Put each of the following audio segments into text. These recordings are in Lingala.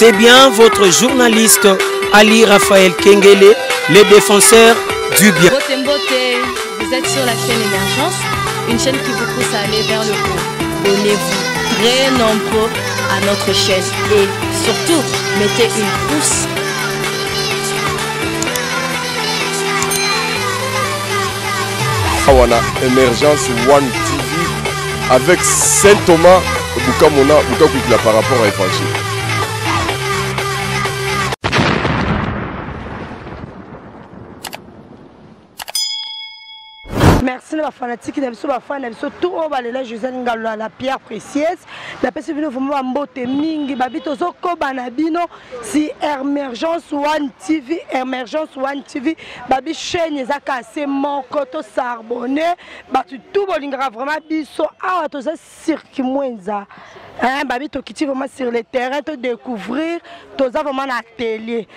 C'est bien votre journaliste Ali Raphaël Kengele, le défenseur du bien. Vous êtes sur la chaîne Émergence, une chaîne qui vous pousse à aller vers le haut. Abonnez-vous très nombreux à notre chaîne et surtout, mettez une pouce. Awana Émergence One TV avec Saint Thomas Bukamona Bukakwikila par rapport à Évangile. Merci les fanatiques, les fans, tout au bas José Ngalo la pierre précieuse. La personne vient vraiment mbote mingi babito zoko banabino si Émergence One TV, Émergence One TV, babi chaîne ezaka assez moko to sarbonné, batu tout bolingra vraiment biso ah to ça circuit mwenza. Hein babi to kiti vraiment sur le terrain to découvrir, to ça vraiment na télé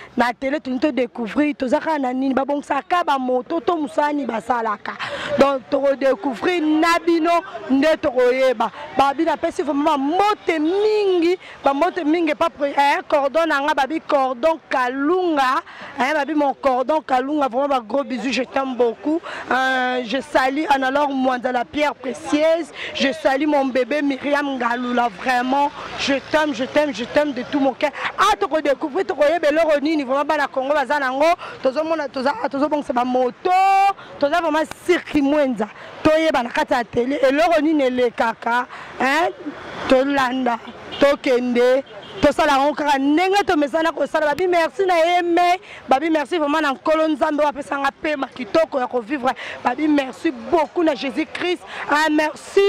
to te découvrir, to ça kana nini babong saka ba moto to musani basalaka. Donc, tu redécouvrir Nabino, Netoyeba. Babi n'a pas si vraiment mote mingi, pas un cordon, un babi cordon Kalunga, babi mon cordon Kalunga, vraiment un gros bisou, je t'aime beaucoup. Je salue alors moi de la pierre précieuse, je salue mon bébé Myriam Galula, vraiment, je t'aime de tout mon cœur. Ah, tu redécouvrir, tu redécouvrir, le Roni, vraiment pas la Congo, Bazanango, tu as bon, c'est ma moto, tu as vraiment circuit. Mwenza toyeba na kati ya télé eloko nini elekaka hein tolanda tokende tosala kaka ndenge tomesana kosala babi merci na yeme babi merci vraiment na nkolo nzambe wapesanga pema kitoko ya kovivre babi merci beaucoup na Jésus-Christ merci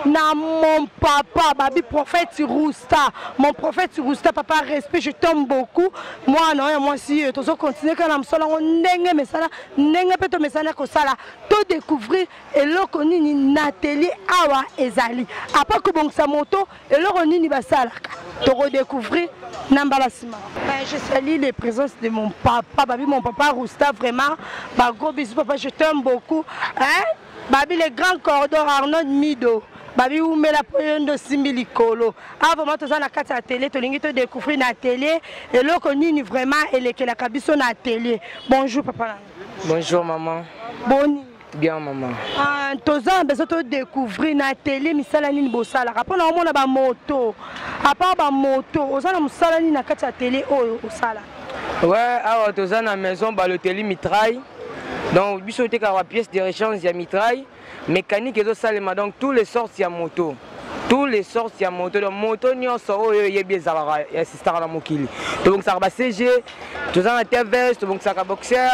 na mon papa babi prophète Rousta mon prophète Rousta papa respect je t'aime beaucoup moi non moi si tozo continuer kana msala ndenge mesana ndenge pe to mesana kosala to découvrir eloko nini na télé awa ezali apa ko bongsa moto eloko nini basalaka to redécouvrir Nambalasima. Je salue les présences de mon papa, babi mon papa Rousta vraiment, bah gros bisous papa, je t'aime beaucoup. Hein? Babi les grands cordons Arnaud Mido. Babi ou met la poigne de Similicolo. Ah vraiment tout ça na carte à télé, tu l'as découvrir na télé et là connu vraiment et les que la cabisso na télé. Bonjour papa. Bonjour maman. Boni. Bien maman. Ah, toza besoin de découvrir na télé misala nini bosala. Rapona on a ba moto. À part ba moto, osala musala nini na kati ya télé oyo osala. Ouais, alors toza na maison ba le télé mitraille. Donc biso te ka pièce de rechange ya mitraille, mécanique ezo salema donc tous les sortes ya moto. Tous les sortes ya moto, donc moto nyonso oyo yebi ezalaka ya sistara na mokili. Donc ça ba CG, toza na TVS, donc ça ka boxer.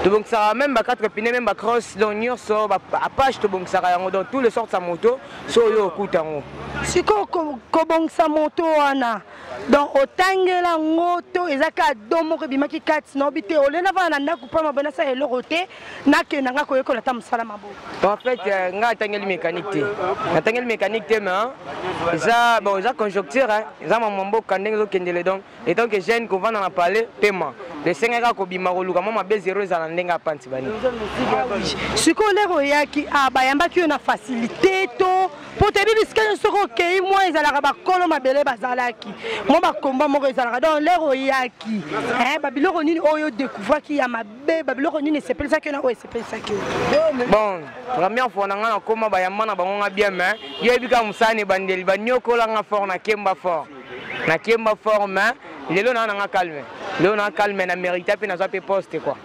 Donc ça même 4 pneus même cross donc nyonso Apache donc ça dans tous les sortes de moto so yo kutango. Siko ko bongsa moto wana. Donc otangela ngoto ezaka domo ko bimaki kati no bité olena vana ndako pa mabona sa elorote nakenda ngako yekola ta musala mabo. En fait nga tangeli mécanique té. Na tangeli mécanique té mais ça bon ça conjoncture ça mambo kandenge zo kendele donc et tant que jeune ko vana na parler paiement. Les 5 ans ko bima ko luka mama B0 za ndenga panti bani. Siko lero yaki bayamba ki na facilité to pour te bibiska soko kei moi ezalaka ba kolo mabele bazalaki. Mo ba komba moko ezalaka donc lero yaki. Babiloko nini oyo découvrir ki ya mabe babiloko nini c'est pas ça que na oyo c'est pas ça que. Bon, première fois na ngana koma bayamba na bango bien mais yebika musane bandeli banyoko la nga fort na kemba fort. Na kemba fort mais lelo na nga calme. Lelo na calme na mérite pe na za pe poste quoi.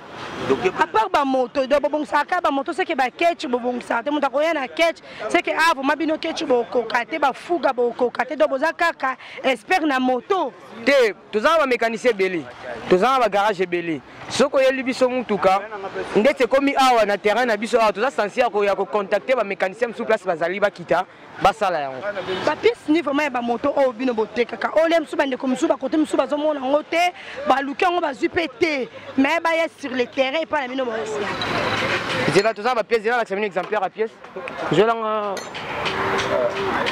À part ba moto, do bon saka ba moto c'est que ba ketch bon ça te monta koya na ketch c'est que ah vraiment bino ketch boko kate ba fuga boko kate do bozaka ka espère na moto te toza ba mécanicien belé toza ba garage belé soko yeli biso mutuka ndete komi awa na terrain na biso awa toza sensible ko ya ko contacter ba mécanicien sur place bazali ba kita basala yango ba pièce ni vraiment ba moto o bino boteka ka olem su bande comme su ba côté su ba zo mona ngote ba luka ngo ba zupete mais ba ya sur le terrain pas la mino C'est là tout ça, ma pièce, là, c'est un exemplaire à pièce. Je l'en.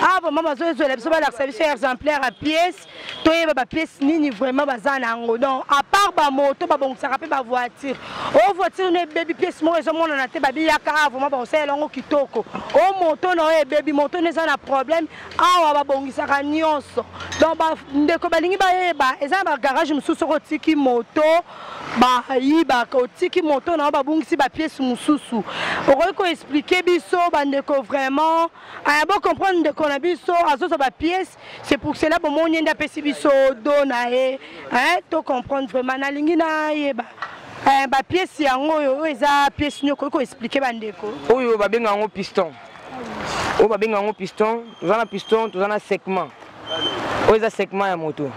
Ah, vraiment, c'est un exemplaire à pièce. Tu as pièce ni vraiment bazan ango. Donc, à part ma moto, bon, ça rappelle ma voiture. Oh, voiture, ne baby pièce, moi, je m'en ai été baby yaka, vraiment, bon, c'est l'ango qui toko. Oh, moto, non, baby, moto, n'est pas un problème. Ah, bon, ça a nyonso. Donc, ndeko balingi ba, eza ba garage mususu ko tiki moto, ba yiba ko tiki moto na ba bungisi ba pièce mususu. On ko expliquer biso bandeko vraiment, a bon comprendre de qu'on a biso azo ba pièce, c'est pour cela bon mon yenda pesi biso dona hein, to comprendre vraiment na lingi na yeba. Ba pièce yango yo eza pièce nyoko ko expliquer bandeko. Oyo ba benga ngo piston. O ba benga ngo piston, tozana piston, tozana segment. Oyo eza segment ya moto.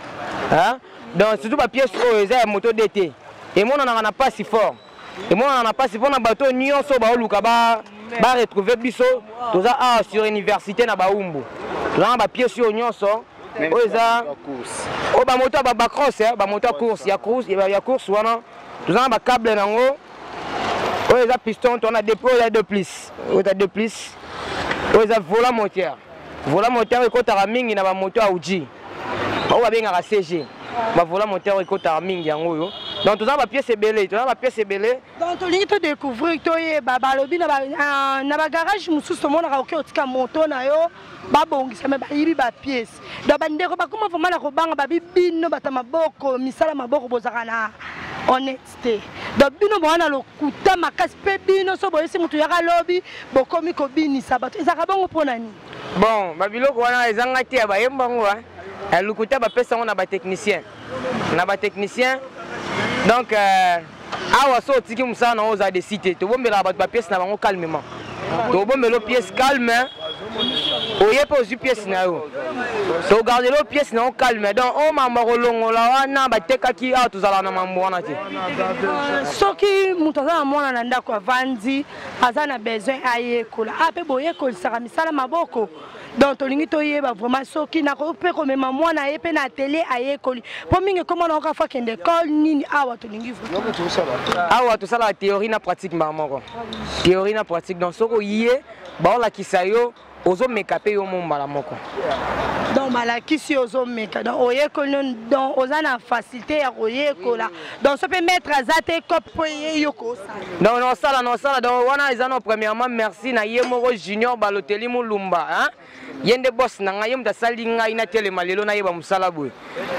Hein? Donc surtout ba pièce oyo eza ya moto DT. Et moi on en a pas si fort. Et moi on en a pas si fort na bateau nyonso ba oluka ba retrouver biso toza sur université na Baumbu. Tozana ba pièce oyo nyonso. Oyo eza o ba moto ba cross ba moto course ya course wana. Tozana ba câble nango. Oyo eza piston on a dépôt ya 2+. Oyo ta 2+. Oyo eza volant moteur. Volant moteur ekotaka mingi na ba moto Audi. Ba bengaka CG. Ba volant moteur ekotaka mingi yango yo. Donc tout ça ba pièce belé, tout ça ba pièce belé. Donc to lingi to découvrir to ye ba balobi na ba garage mususu mona ka otika moto na yo ba bongisa me ba yibi ba pièce. Donc ba ndeko ba comment vraiment na ko banga ba bibino bata maboko misala maboko bozaka na honnêteté. Donc bino bona lokuta makasi pe bino so boyesi mutu ya kalobi bokomi ko binisa bato ezaka bongo pona ni. Bon, ba biloko wana ezanga te ba yembango hein. Lokuta ba pesa on a ba technicien. Na ba technicien. Donc awa so tiki musala na oza de cité. To bombela ba pièce na bango calmement. To bombelo pièce calme. Oye pas aussi pièce na yo. To garder lo pièce na calme. Donc o mamba kolongola wana ba tekaki a tozala na mambo wana te. Soki mutu aza na mwana na ndako avandi aza na besoin ayekola ape boyekolisaka misala maboko. Donc tolingi toyeba vraiment soki na ko pe ko mema mwana ye pe na télé ayekoli po mingi comment na ka fa kende école nini awa tolingi awa to sala théorie na pratique mamoko théorie na pratique donc soko yé ba la kisayo ozo mekape yo mombala moko donc malakisi ozo meka donc oyekoli donc ozana facilité ya oyekola donc so peut mettre azate cop yoko non sala donc wana ezano premièrement merci na yemoko junior baloteli mulumba hein. Yende boss na ngai mta sali ngai na tele malelo na yeba musala boy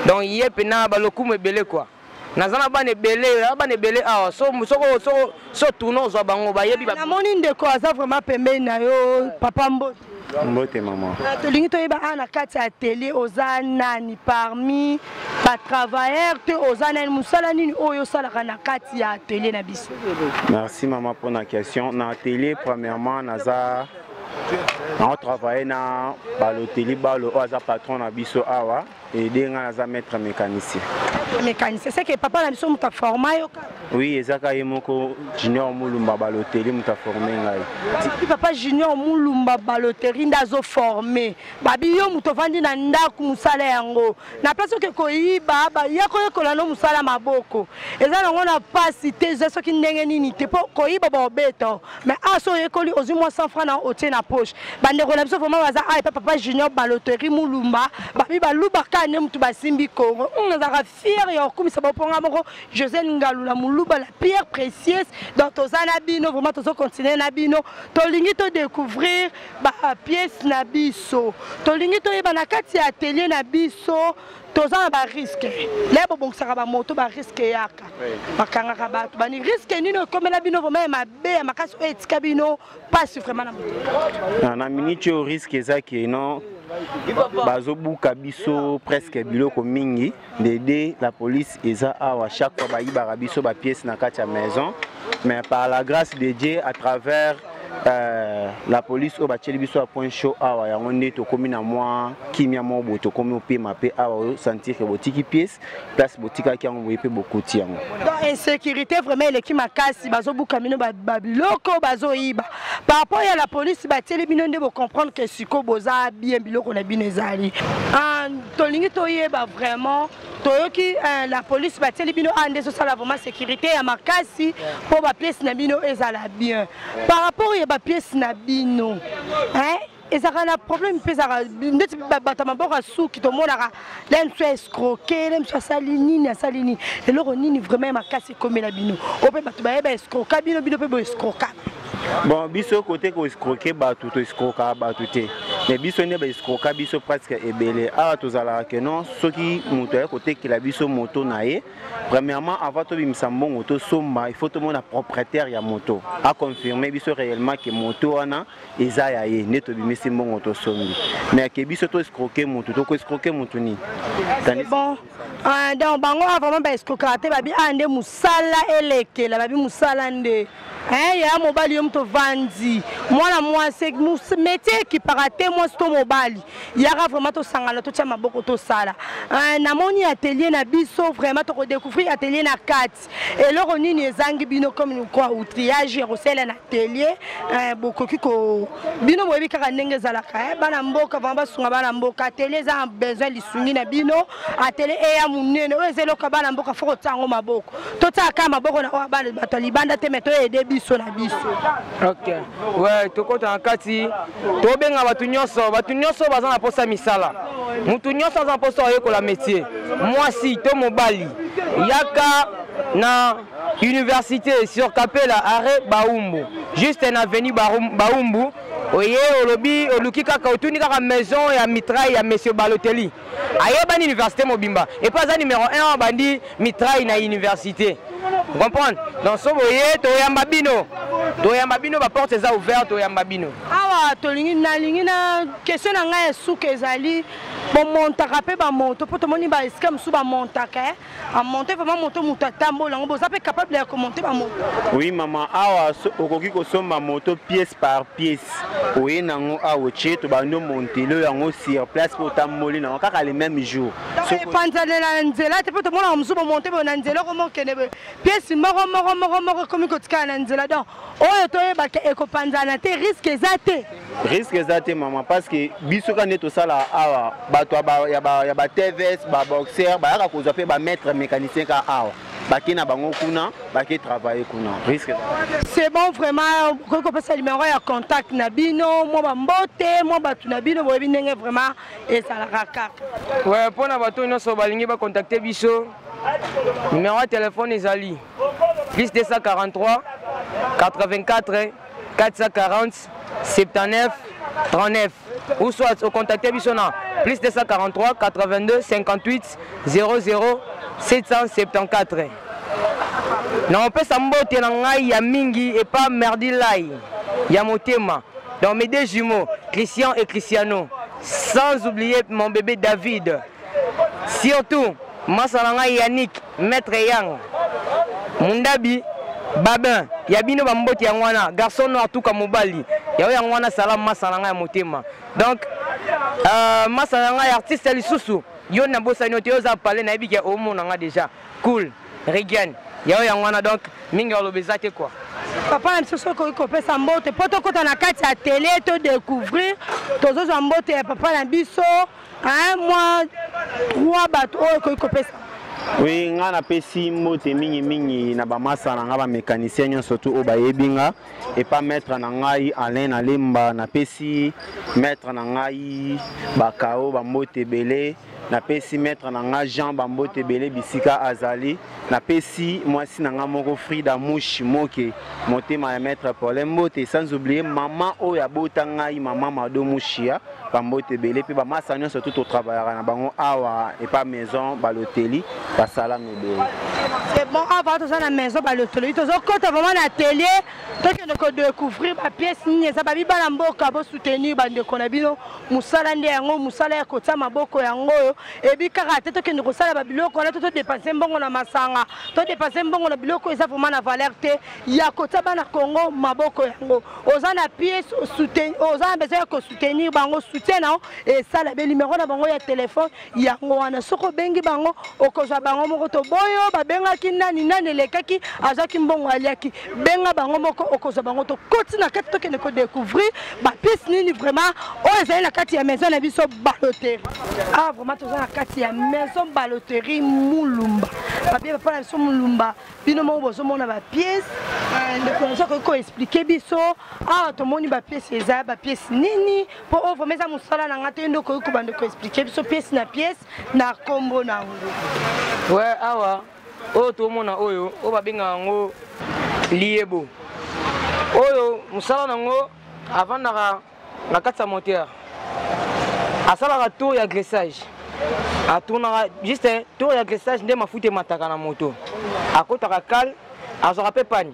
donc yepe na balokumu ebele quoi nazana bane belé ah so tourno zo bango ba yebi ba na moni ndeko aza vraiment pembeni na yo papa mbote maman tolingi toyeba ana kati ya télé oza nani parmi ba travailleurs te oza nani musala nini oyo salaka na kati ya télé na biso. Merci maman pour la question. Na télé premièrement naza on travaille na baloteli balo oza patron na biso awa et denga naza maître mécanicien. Mécanicien c'est que papa na biso muta forma yo. Oui, ezaka yemoko junior mulumba baloteli muta formé ngai. Papa junior mulumba baloteli ndazo formé. Babi yo muto vandi na ndaku musala yango. Na place que koyiba ba yako yekola no musala maboko. Eza nango na pasité zeso ki ndenge nini te po koyiba ba obeto. Mais aso yekoli ozu moi 100 francs na otie na poche. Bande ko na biso vraiment baza ay papa junior baloteli mulumba. Babi baluba kane mutu basimbi Congo. On a fier ya okumisa ba ponga moko José Ngalula muluba la pierre précieuse dans tozana bino vraiment tozo continuer na bino tolingi to découvrir ba pièce na biso tolingi to yeba na kati ya atelier na biso tozana ba risque lebo bongsaka ba moto ba risque yaka bakanga bato bani risque nino komela bino vraiment mabe makasi etika bino pas vraiment na moto na minute au risque ezaki non bazobuka biso presque biloko mingi d'aider la police eza awa chaque fois bayibaka biso ba pièce na kati ya maison mais par la grâce de Dieu à travers la police au bacheli biso à point chaud awa yango nde tokomi na mwa kimia mo boto komi opema pe awa sentir que botiki pièce place botika ki yango boyepe bokoti yango donc insécurité vraiment eleki makasi bazobuka mino babiloko bazoyiba par rapport à la police batieli bino nde bo comprendre que siko boza bien biloko na bino ezali tolingi toyeba vraiment toyoki la police bateli bino ande so sala vraiment sécurité ya makasi pour ba pièce na bino ezala bien par rapport ya ba pièce na bino et ça a un problème pesara ndeti batama boka souki to monaka l'un soit escroquer l'un soit salini et le nini vraiment makasi comme la bino o pe batu ba escroquer bino pe bo escroquer. Bon, biso côté ko escroquer batu to escroquer batu te. Mais biso ne ba escroquer biso presque ebelé. Ah tozala que non, soki moto ya côté ki la biso moto na ye. Premièrement, avant to bimisa mbongo to somba, il faut to mona propriétaire ya moto. A confirmer biso réellement que moto wana eza ya ye, ne to bimisi mbongo to sombi. Mais que biso to escroquer moto, to ko escroquer moto ni. Bon, donc bango vraiment ba escroquer te babi ande musala eleke la babi musala nde. Ya mobali yo mto vandi mwana mwase métier qui paraté moi sto mobali yaka vraiment to sangala to tia maboko to sala na moni atelier na biso vraiment to découvrir atelier na kati et loko nini ezangi bino comme quoi outillage recelle na atelier bokoki ko bino boyebi kaka ndenge ezalaka bana mboka vraiment basunga bana mboka atelier za besoin lisungi na bino atelier ya munene oyo ezeloka bana mboka foko tango maboko to taka maboko na bana bato libanda te meto ede biso na biso. Ok, ouais, tokota nakati tobenga batu nyonso baza na posa misala. Mutu nyonso aza na posa oyekola métier. Mwasi to mobali yaka na université sur Capella arrêt Baumbu. Juste na avenue Baumbu. Oye olobi oluki kaka otuni kaka maison ya mitraille ya monsieur Balotelli. Ayeba ni université mobimba. Et pas ça numéro 1 bandi mitraille na université. Vous comprenez? Donc so boye to yamba bino ba porte eza ouverte to yamba bino. Awa to lingi na question na ngai suka ezali bon montaka pe ba moto poto moni ba scam su ba montaka a monter vraiment moto mutatambo lango boza pe capable de monter ba moto. Oui maman awa okoki ko somba moto pièce par pièce. Oui nango awo che to ba no monter le yango sur place pour tamoli na kaka le même jour. So panzale na nzela te poto mona msuba monter na nzela ko mokene pièce moko comme ko tika na nzela donc oyo to yeba ke ekopanzana te risque ezate maman parce que biso ka neto sala awa bato ya ba TVS ba boxer ba yaka kozwa pe ba maître mécanicien ka awa bakina bango kuna baki travailler kuna risque c'est bon vraiment ko pesa numéro ya contact na bino mo ba mbote mo batu na bino boyebi ndenge vraiment ezala kaka ouais pona bato nyonso balingi ba contacter biso numéro de téléphone ezali plus 243 84 440 79 39 ou soit au contacter Bissona plus 243 82 58 00 774. Non, on peut s'emboter dans ya mingi et pas merdilai ya motema. Dans mes deux jumeaux, Christian et Cristiano. Sans oublier mon bébé David. Surtout, Masalanga Yannick, Maître Yang, Mundabi, Babin, Yabino Bamboti Yangwana, garçon noir tout comme Mobali. Yangwana Salam Masalanga Motema. Donc, Masalanga artiste Lissousou. Yon na bossa noté aux appelés na biga au monde déjà. Cool, Regan. Yangwana donc, mingi olobezate quoi. Papa même ce ko ko pesa mbote poto kota na kati ya télé to découvrir tozo za mbote ya papa na biso moi trois bato ko ko pesa. Oui, ngana pesi mbote mingi na ba masa na ba mécanicien surtout o ba yebinga et pas mettre na ngai Alain Alemba na pesi mettre na ngai bakao ba mbote belé na pesi mettre na nga Jean Bambote belé bisika azali na pesi moi si na nga moko Frida Mouchi moke motema ya mettre Paul Mbote sans oublier maman o ya bota ngai maman Mado Mouchia Bambote belé puis ba masa nyonso tout au travailler na bango awa et pas maison Balotelli ba sala mebe. C'est bon avant tout ça na maison Balotelli to zo kota vraiment na télé donc on ko découvrir ba pièce ni ça ba bibala mboka bo soutenir bande ko na bino musala ndi yango musala ya kota maboko yango et puis karaté to ke ndiko sala ba biloko na to dépenser mbongo na masanga to dépenser mbongo na biloko eza vraiment na valeur te ya kota bana Congo maboko yango oza na pièce soutenir oza besoin ko soutenir bango soutien na et ça la numéro na bango ya téléphone yango wana soko bengi bango okozwa bango moko to boyo ba benga kinani nani lekaki azaki mbongo aliaki benga bango moko okozwa bango to koti na kati to ke ndiko découvrir ba pièce nini vraiment o eza na kati ya maison na biso Balotelli vraiment toza na kati ya maison baloterie Mulumba. Babie papa na biso Mulumba. Bino mo bozomona ba pièce. Ndeko na soko ko expliquer biso. Ah tomoni ba pièce eza ba pièce nini po ovo meza musala na ngate ndoko ko bande ko expliquer biso pièce na kombo na ngo. Ouais awa. O tomona oyo o babenga ngo liebo. Oyo musala na ngo avant na kati ya moteur. Asala tour ya graissage. A tourna juste tour ya graissage nde mafuta mataka na moto. Akotaka kal azora pe pani.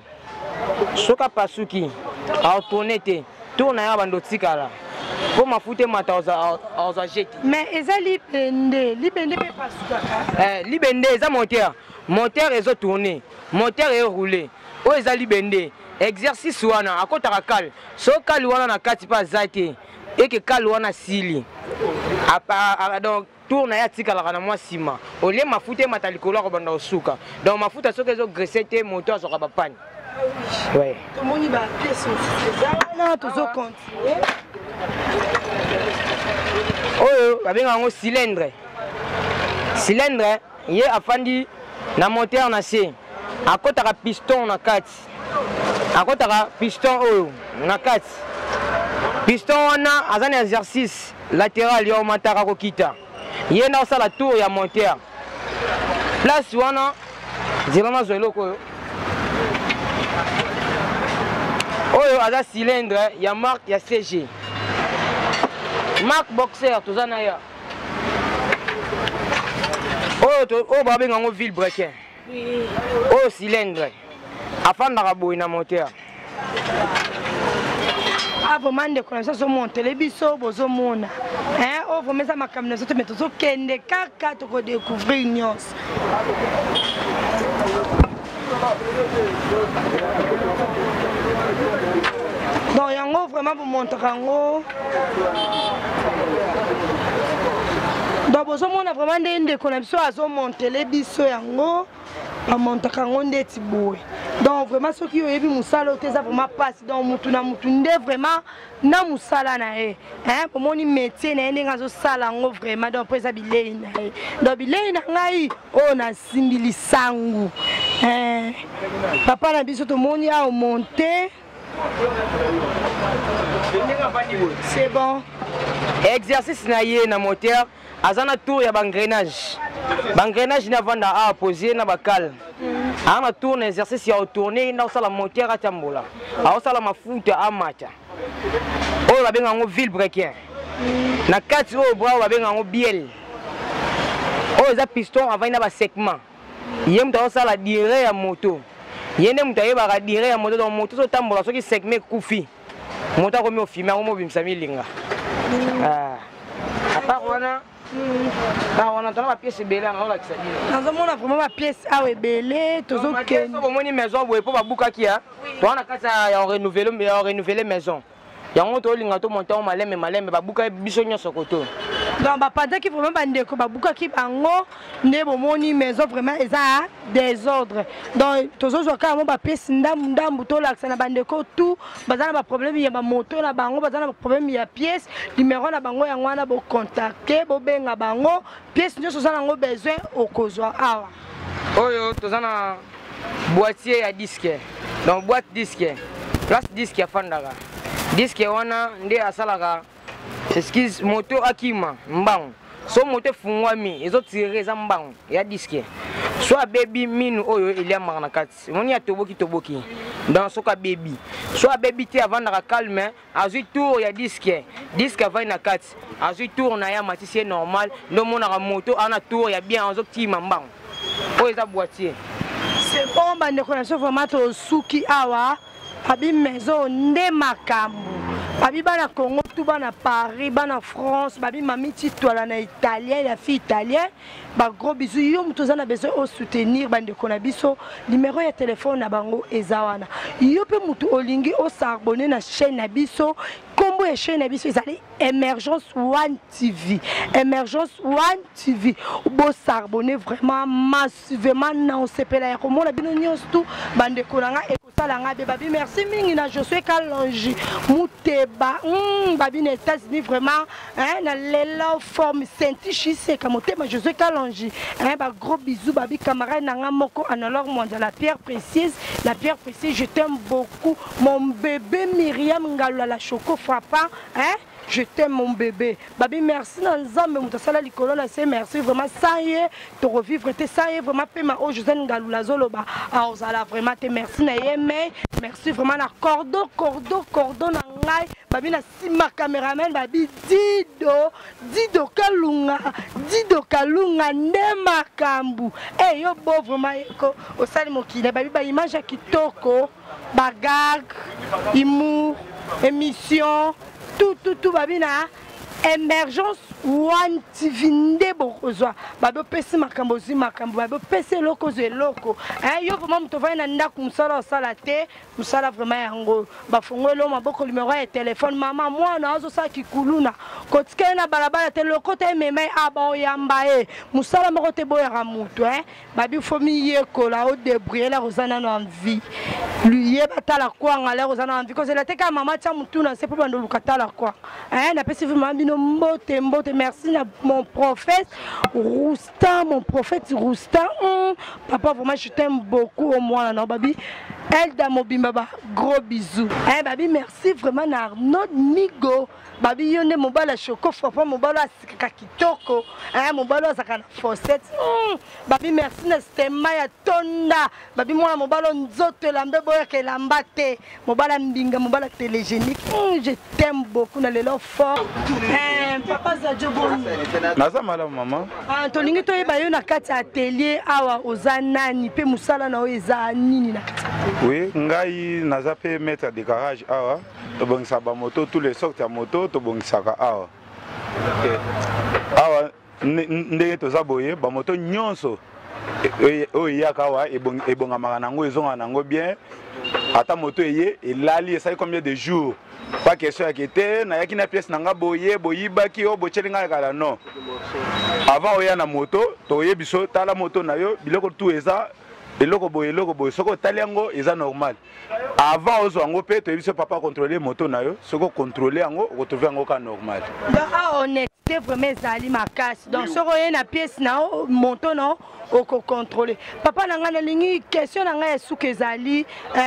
Soka pasuki. A tourner te. Tourna ya bando tikala. Po mafuta mata oza jeti. Mais eza libende pe pasuka. Libende eza moteur. Moteur ezo tourner. Moteur e rouler. O eza libende. Exercice wana akotaka kal. So kal wana na kati pa zate. Et que Kalouana Sili. Donc, tourne à Tikala na moi sima. Au lieu ma foute matalikolo robanda osuka. Donc ma foute soke zo gresete moteur sur rabapane. Ouais. Comment il va pièce aussi ça to zo continuer. Oh, babenga ngo cylindre. Cylindre, yé afandi na moteur na C. Akotaka piston na kati. Akotaka piston oyo na kati. Piston wana azan exercice latéral yo mataka ko kita. Yenda osala tour ya moteur. Place wana zilana zelo ko. Oyo aza cylindre ya marque ya CG. Marque boxer tozana ya. Oyo babenga ngo ville breaker. Oui. Oyo cylindre. Afanda ka boy na moteur. Vraiment de connaissance au monde télévision bozo mona hein on vous met ça ma caméra mais tout kende kaka to ko découvrir news donc yango vraiment pour montrer yango donc bozo mona vraiment de connaissance azo monter les biso yango a monter yango ndeti boy. Donc vraiment ceux qui ont eu musala oteza vraiment passe donc mutu na mutu nde vraiment na musala na e hein pour mon métier na ndenge azo sala ngo vraiment donc pesa bilei na e donc bilei na ngai o na simbili sangu hein papa na biso to moni a monter c'est bon exercice na ye na moteur azana tour ya bangrenage bangrenage na vanda a poser na bakal ana tourne exercice ya tourner na osala moteur atambola a osala mafuta amata o la benga ngo ville breaker na kati o bra ba benga ngo biel o za piston avant na ba segment yem ta osala dire ya moto yende mutaye ba dire ya moto donc moto so tambola soki segment kufi moto ko mi ofima ko mo bimsa milinga apa wana on a la pièce belé on la kisadi. Dans mon vraiment ma pièce a belé tozo ken. So moni maison boye po babuka kia. To na kasa ya renouveler maison. Ya ngoto linga to monter maleme babuka biso nyoso koto. Donc ba pendant qui vraiment bande ko babuka ki bango ne bomoni maison vraiment eza désordre. Donc tozo zo ka mo ba pièce ndambu to la na bande ko tout bazana ba problème ya ba moto na bango bazana ba problème ya pièce numéro na bango ya ngwana bo contacter bo benga bango pièce nyoso za ngo besoin okozwa awa. Oyo tozana boîtier ya disque. Donc boîte disque. Place disque ya fandaka. Disque wana nde asalaka excuse moto akima mbango. So moto fungwami ezo tirer za mbango ya disque. Soit baby minu oyo ilia marana kati. Moni ya toboki. Dans soka baby. Soit baby te avant na calme, azui tour ya disque. Disque avant na kati. Azui tour na ya matisi normal. No mona moto ana tour ya bien azo tima mbango. Oyo za boîtier. C'est bon bande connaissance vraiment to suki awa. Abi maison nde makambo. Babi bana Congo, tout bana Paris, bana France, babi mami titoala na italien, la fille italienne. Ba gros bisous, yo mutozana besoin au soutenir bande konabiso, numéro ya téléphone na bango ezawana. Yo pe mutu olingi o s'abonner na chaîne na biso, kombo et chaîne ebiso ezali Émergence One TV. Émergence One TV. Bo s'abonner vraiment massivement na on sepela ya komona bino nyonso tout bande kolanga ekosalanga be babi merci mingi na Josué Kalonji Muteba babi na États-Unis vraiment hein na lela forme Saint-Ichi c'est comme Muteba Josué Kalonji hein ba gros bisous babi camarade nanga moko analogue mondial la pierre précieuse je t'aime beaucoup mon bébé Myriam Ngalula la choco frappant hein. Je t'aime mon bébé. Babi merci dans Nzambe mutasala likolo na c'est merci vraiment ça y est te revivre te ça y est vraiment pema o José Ngalula zoloba a ozala vraiment te merci na yeme merci vraiment na cordon na ngai babi na sima cameraman babi Dido Kalunga ndema kambu eh yo bo vraiment ko osali mokile babi ba image kitoko bagag humour émission tout babina Émergence One TV ndebo kozwa babo pesi makambo zi makambo babo pesi loko zo eloko yo vraiment mtovai na ndaku musala osala te musala vraiment yango bafongolo maboko numéro ya téléphone mama mwana azo sa kikuluna kotikena na balabala te loko te meme aba oyamba musala moko te boya mutu babi fomi yekola o débrouiller la rozana na envie lui batala kwa ngala rozana envie cause la te ka mama tia mutuna c'est pour bando lukatala kwa na pesi vraiment mbote merci à mon prophète Roustan papa vraiment je t'aime beaucoup au moins non babi Elda Mobimba gros bisous babi merci vraiment à Arnaud Migo babi yone mobala choco papa mobala sikaka kitoko mobala zakana fossette babi merci na stema ya tonda babi mwana mobala nzoto lambe boya ke lambate mobala mbinga mobala télégénique je t'aime beaucoup na lelo fort papa Zadio bon naza malamu mama tolingi toyeba yo na kati atelier awa ozanani pe musala na eza nini na kati oui ngai naza pe maître de garage awa tobongisa ba moto tous les sortes ya moto tobongisaka awa awa ndenge toza boye ba moto nyonso oyo yaka awa ebongamaka nango ezonga nango bien ata moto eye elali esali combien de jours pas question ya kete na yaki na pièce nanga boye boyibaki o bochelinga kala non avant oya na moto toyebiso tala moto na yo biloko tout eza eloko boye soko tali yango eza normal avant ozo yango pe toyebiso papa contrôler moto na yo soko contrôler yango retrouver yango ka normal honnêteté vraiment ezali makasi donc soko ye na pièce na moto non oko contrôler papa nanga na lingi question nanga esuka ezali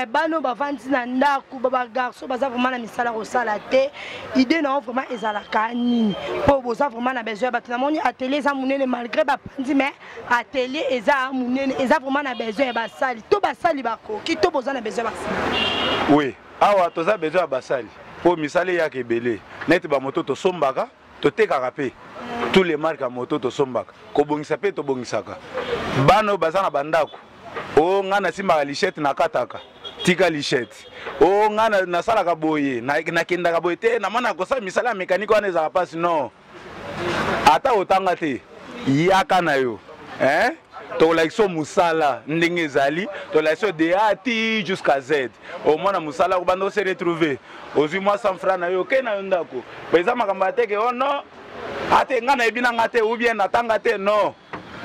bano bavandi na ndaku baba garçon baza vraiment na misala kosala te idée na vraiment ezalaka nini po boza vraiment na besoin bato na moni atelier eza munene malgré bapandi mais atelier eza munene eza vraiment na besoin basali to basali bakoki to boza na besoin basali oui awa toza besoin basali po misala ya kebele net ba moto to sombaka to tekaka pe tous les marques à moto to sombaka ko bongisa pe to bongisaka bano bazana bandako o ngana simba lichette na kataka tika lichette o ngana na sala ka boye na kenda ka boye te na mana ko sa misala mécanique wana za passe non ata otanga te yaka na yo to like so musala ndenge zali to like so de A jusqu'à Z au moins na musala ko bando se retrouver ozui moi 100 francs na yo ke na yo ndako beza makamba te ke oh non ate ngana ebina ngate ou bien natanga te non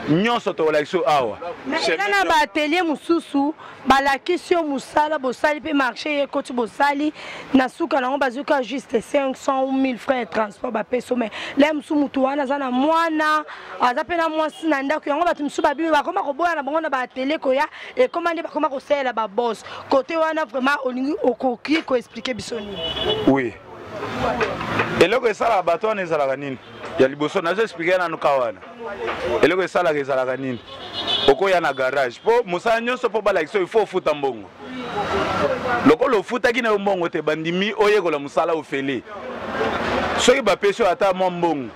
nyonso to like so awa na ba atelier mususu balakisi yo musala bosali pe marché ekoti bosali na suka nango bazuka juste 500 ou 1000 francs de transport ba peso mais là musu mutu wana za na mwana aza pe na mwasi na ndako yango batu musu babi bakoma koboya na bango na ba atelier koya et comment bakoma kosala ba boss côté wana vraiment olingi okoki ko expliquer bisoni oui eloko esala bato wana ezalaka nini ya liboso nazo expliquer na nukawana eloko esalaka ezalaka nini okoya na garage po musala nyonso po balakisa il faut ofuta mbongo lokolo ofutaki na mbongo te bandimi oyekola musala ofele soki bapesi oyo ata mwa mbongo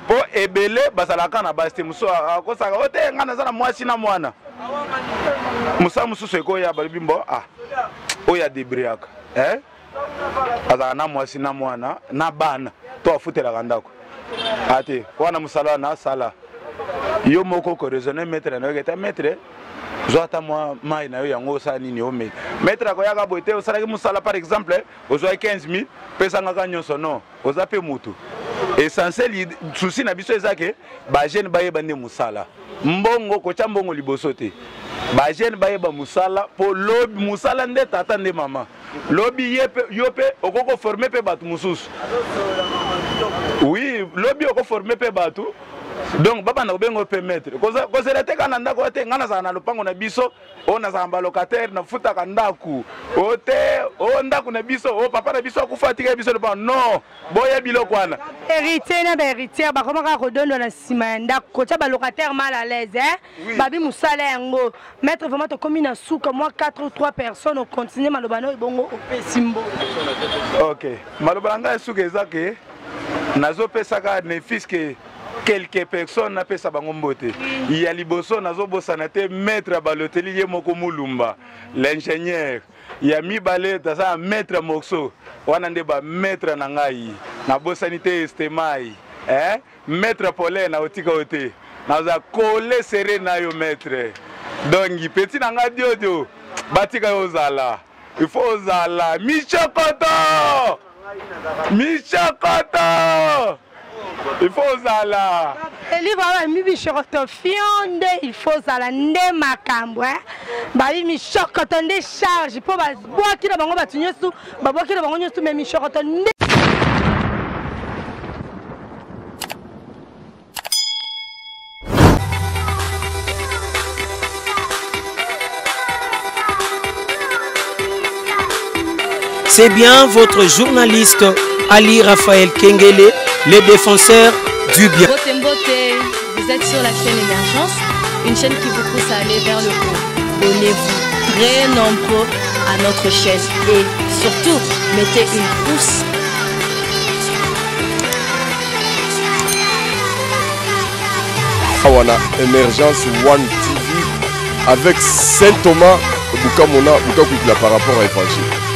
po ebele bazalaka na basi te mosu akosaka o te nga naza na mwasi na mwana musala mosusu ekoya balobi mbo oyo adebriaka azalaka na mwasi na mwana na bana to afutelaka ndako ate wana musala wana asala yo moko ko raisonner maître na yo ta maître zota moi mai na yo yango sa nini o maître ko yaka boite o saraki musala par exemple o zo 15000 pesa ngaka nyonso non o za pe mutu essentiel souci na biso ezake ba jeune ba yeba ne musala mbongo ko cha mbongo liboso te ba jeune ba yeba musala po lobi musala nde tata nde mama lobi yope okoko former pe batu mususu oui lobi okoko former pe batu donc baba na obengo permettre ko sera te kana ndako te ngana za na lupango na biso o na za locataire na futa ka ndaku o te o ndaku na biso o papa na biso akufatika biso lupango non boya biloko wana héritier na héritier ba comment ka kodondo na sima ya ndako ko tia ba locataire mal à l'aise hein babi musala yango mettre vraiment to comme na souka moi 4 ou 3 personnes on continue malobano bongo o pesimbo OK malobanga souka ezake nazo pesaka ne fiske quelques personnes na pesa bango mbote ya liboso nazo bosana te maître Balotelli ye moko mulumba l'ingénieur ya mibale tasa maître Moxo wana nde ba maître na ngai na bosani te estemai maître Paulin na otika ote naza coller serré na yo maître donc petit na nga diodio batika yo zala il faut zala michokoto il faut zala. Le livre a mis Michokoto fionde, il faut zala nde makambo hein. Babi Michokoto nde charge pour ba bois qui na bango batunyesu, ba bois qui na bango nyesu mais Michokoto nde. C'est bien votre journaliste Ali Raphaël Kengele, le défenseur du bien. Vous êtes sur la chaîne Émergence, une chaîne qui vous pousse à aller vers le haut. Abonnez-vous très nombreux à notre chaîne et surtout, mettez une pouce. Awana Émergence One TV avec Saint Thomas Bukamona Bukakwikila par rapport à Évangile.